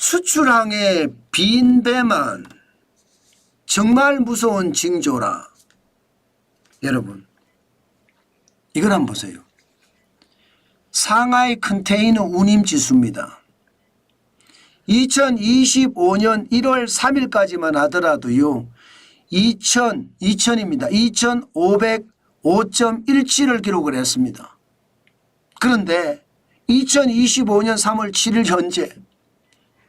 수출항의 빈배만 정말 무서운 징조라. 여러분 이걸 한번 보세요. 상하이 컨테이너 운임지수입니다. 2025년 1월 3일까지만 하더라도요. 2000입니다. 2505.17을 기록을 했습니다. 그런데 2025년 3월 7일 현재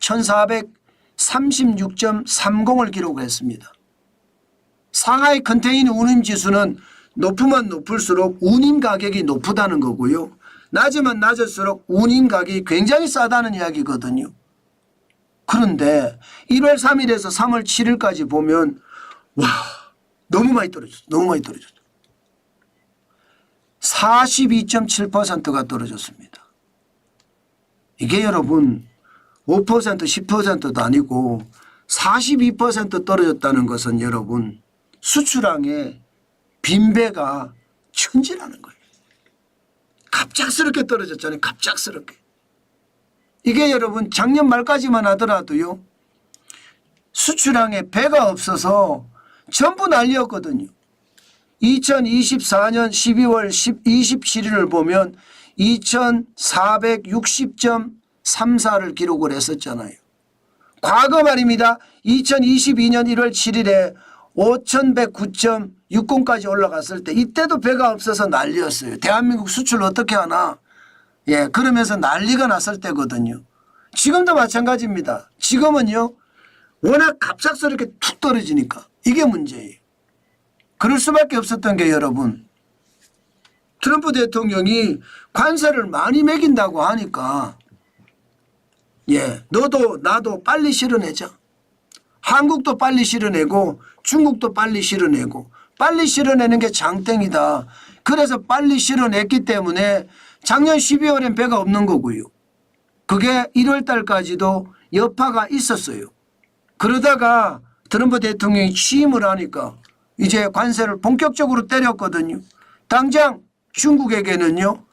1436.30을 기록했습니다. 상하이 컨테이너 운임지수는 높으면 높을수록 운임 가격이 높다는 거고요. 낮으면 낮을수록 운임 가격이 굉장히 싸다는 이야기거든요. 그런데 1월 3일에서 3월 7일까지 보면 와 너무 많이 떨어졌어. 너무 많이 떨어졌어. 42.7%가 떨어졌습니다. 이게 여러분 5% 10%도 아니고 42% 떨어졌다는 것은 여러분 수출항의 빈배가 천지라는 거예요. 갑작스럽게 떨어졌잖아요. 갑작스럽게. 이게 여러분 작년 말까지만 하더라도요. 수출항에 배가 없어서 전부 난리였거든요. 2024년 12월 27일을 보면 2460.34를 기록을 했었잖아요. 과거 말입니다. 2022년 1월 7일에 5109.60까지 올라갔을 때 이때도 배가 없어서 난리였어요. 대한민국 수출 어떻게 하나. 예, 그러면서 난리가 났을 때거든요. 지금도 마찬가지입니다. 지금은요. 워낙 갑작스럽게 툭 떨어지니까 이게 문제예요. 그럴 수밖에 없었던 게 여러분 트럼프 대통령이 관세를 많이 매긴다고 하니까 예, 너도 나도 빨리 실어내자. 한국도 빨리 실어내고 중국도 빨리 실어내고 빨리 실어내는 게 장땡이다. 그래서 빨리 실어냈기 때문에 작년 12월엔 배가 없는 거고요. 그게 1월 달까지도 여파가 있었어요. 그러다가 트럼프 대통령이 취임을 하니까 이제 관세를 본격적으로 때렸거든요. 당장 중국에게는요.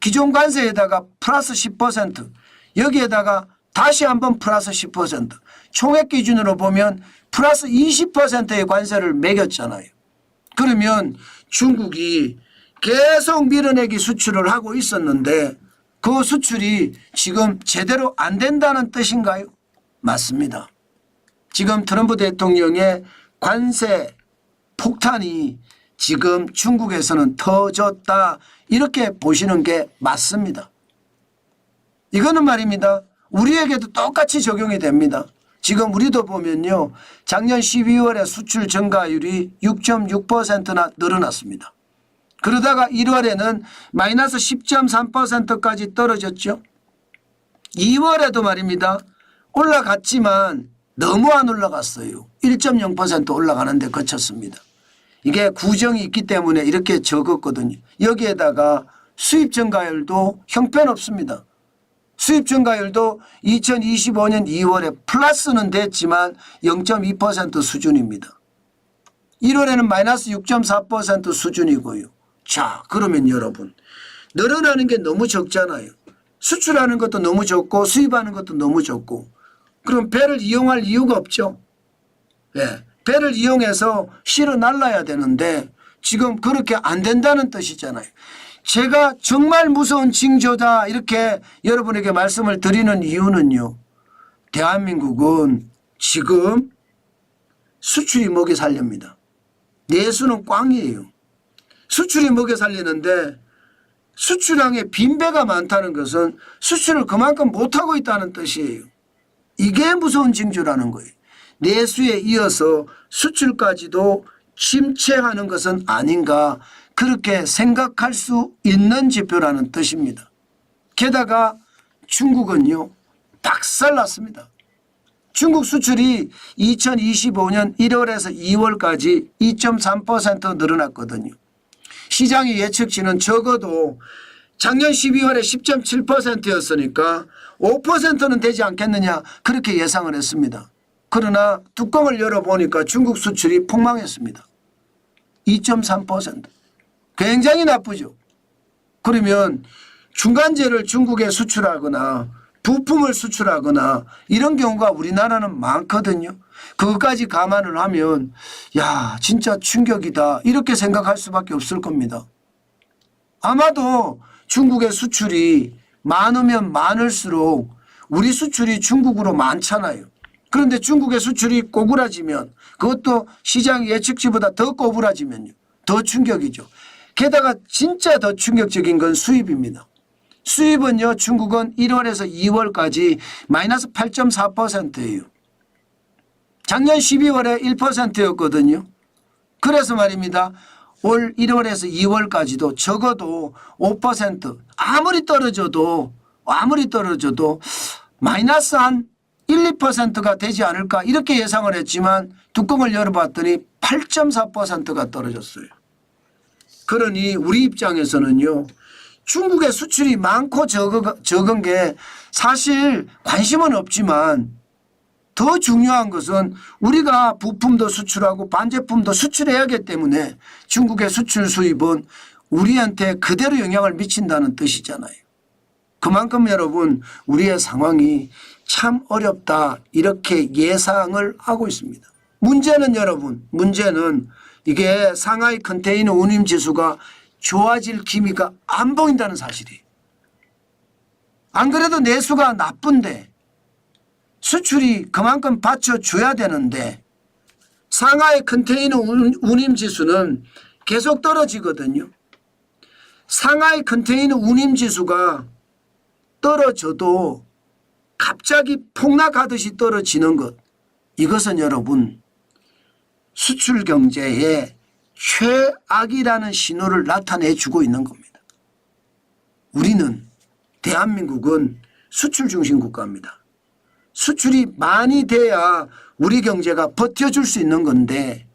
기존 관세에다가 플러스 10% 여기에다가 다시 한번 플러스 10% 총액 기준으로 보면 플러스 20%의 관세를 매겼잖아요. 그러면 중국이 계속 밀어내기 수출을 하고 있었는데 그 수출이 지금 제대로 안 된다는 뜻인가요? 맞습니다. 지금 트럼프 대통령의 관세 폭탄이 지금 중국에서는 터졌다 이렇게 보시는 게 맞습니다. 이거는 말입니다. 우리에게도 똑같이 적용이 됩니다. 지금 우리도 보면요. 작년 12월에 수출 증가율이 6.6%나 늘어났습니다. 그러다가 1월에는 마이너스 10.3%까지 떨어졌죠. 2월에도 말입니다. 올라갔지만 너무 안 올라갔어요. 1.0% 올라가는 데 그쳤습니다. 이게 구정이 있기 때문에 이렇게 적었거든요. 여기에다가 수입 증가율도 형편없습니다. 수입 증가율도 2025년 2월에 플러스는 됐지만 0.2% 수준입니다. 1월에는 마이너스 6.4% 수준이고요. 자, 그러면 여러분 늘어나는 게 너무 적잖아요. 수출하는 것도 너무 적고 수입하는 것도 너무 적고 그럼 배를 이용할 이유가 없죠. 예, 배를 이용해서 실어 날라야 되는데 지금 그렇게 안 된다는 뜻이잖아요. 제가 정말 무서운 징조다 이렇게 여러분에게 말씀을 드리는 이유는요. 대한민국은 지금 수출이 먹여 살립니다. 내수는 꽝이에요. 수출이 먹여 살리는데 수출량에 빈배가 많다는 것은 수출을 그만큼 못하고 있다는 뜻이에요. 이게 무서운 징조라는 거예요. 내수에 이어서 수출까지도 침체하는 것은 아닌가 그렇게 생각할 수 있는 지표라는 뜻입니다. 게다가 중국은요. 박살났습니다. 중국 수출이 2025년 1월에서 2월까지 2.3% 늘어났거든요. 시장의 예측치는 적어도 작년 12월에 10.7%였으니까 5%는 되지 않겠느냐 그렇게 예상을 했습니다. 그러나 뚜껑을 열어보니까 중국 수출이 폭망했습니다. 2.3%. 굉장히 나쁘죠. 그러면 중간재를 중국에 수출하거나 부품을 수출하거나 이런 경우가 우리나라는 많거든요. 그것까지 감안을 하면 야 진짜 충격이다 이렇게 생각할 수밖에 없을 겁니다. 아마도 중국의 수출이 많으면 많을수록 우리 수출이 중국으로 많잖아요. 그런데 중국의 수출이 꼬부라지면 그것도 시장 예측치보다 더 꼬부라지면요. 더 충격이죠. 게다가 진짜 더 충격적인 건 수입입니다. 수입은요 중국은 1월에서 2월까지 마이너스 8.4%예요. 작년 12월에 1%였거든요. 그래서 말입니다. 올 1월에서 2월까지도 적어도 5% 아무리 떨어져도 마이너스 한 1, 2%가 되지 않을까 이렇게 예상을 했지만 뚜껑을 열어봤더니 8.4%가 떨어졌어요. 그러니 우리 입장에서는요. 중국의 수출이 많고 적은 게 사실 관심은 없지만 더 중요한 것은 우리가 부품도 수출하고 반제품도 수출해야 하기 때문에 중국의 수출 수입은 우리한테 그대로 영향을 미친다는 뜻이잖아요. 그만큼 여러분 우리의 상황이 참 어렵다 이렇게 예상을 하고 있습니다. 문제는 여러분 이게 상하이 컨테이너 운임 지수가 좋아질 기미가 안 보인다는 사실이에요. 안 그래도 내수가 나쁜데 수출이 그만큼 받쳐줘야 되는데 상하이 컨테이너 운임 지수는 계속 떨어지거든요. 상하이 컨테이너 운임 지수가 떨어져도 갑자기 폭락하듯이 떨어지는 것 이것은 여러분 수출 경제의 최악이라는 신호를 나타내주고 있는 겁니다. 우리는 대한민국은 수출 중심 국가입니다. 수출이 많이 돼야 우리 경제가 버텨줄 수 있는 건데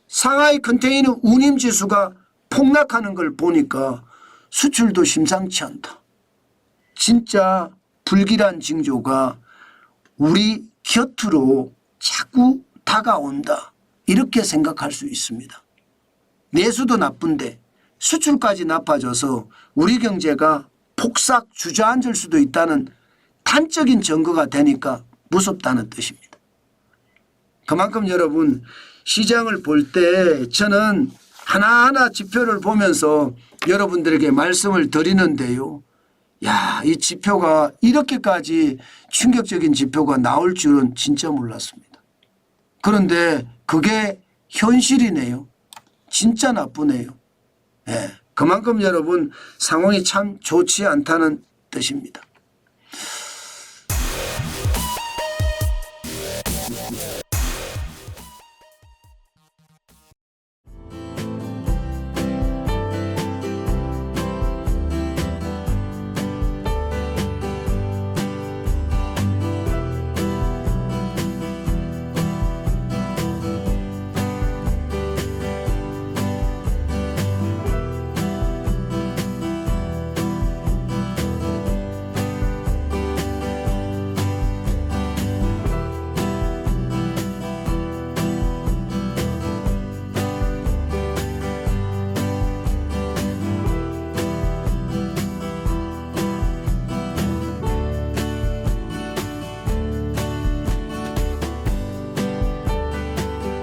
상하이 컨테이너 운임 지수가 폭락하는 걸 보니까 수출도 심상치 않다. 진짜 불길한 징조가 우리 곁으로 자꾸 다가온다. 이렇게 생각할 수 있습니다. 내수도 나쁜데 수출까지 나빠져서 우리 경제가 폭삭 주저앉을 수도 있다는 단적인 증거가 되니까 무섭다는 뜻입니다. 그만큼 여러분 시장을 볼 때 저는 하나하나 지표를 보면서 여러분들에게 말씀을 드리는데요. 야, 이 지표가 이렇게까지 충격적인 지표가 나올 줄은 진짜 몰랐습니다. 그런데 그게 현실이네요. 진짜 나쁘네요. 네, 그만큼 여러분 상황이 참 좋지 않다는 뜻입니다.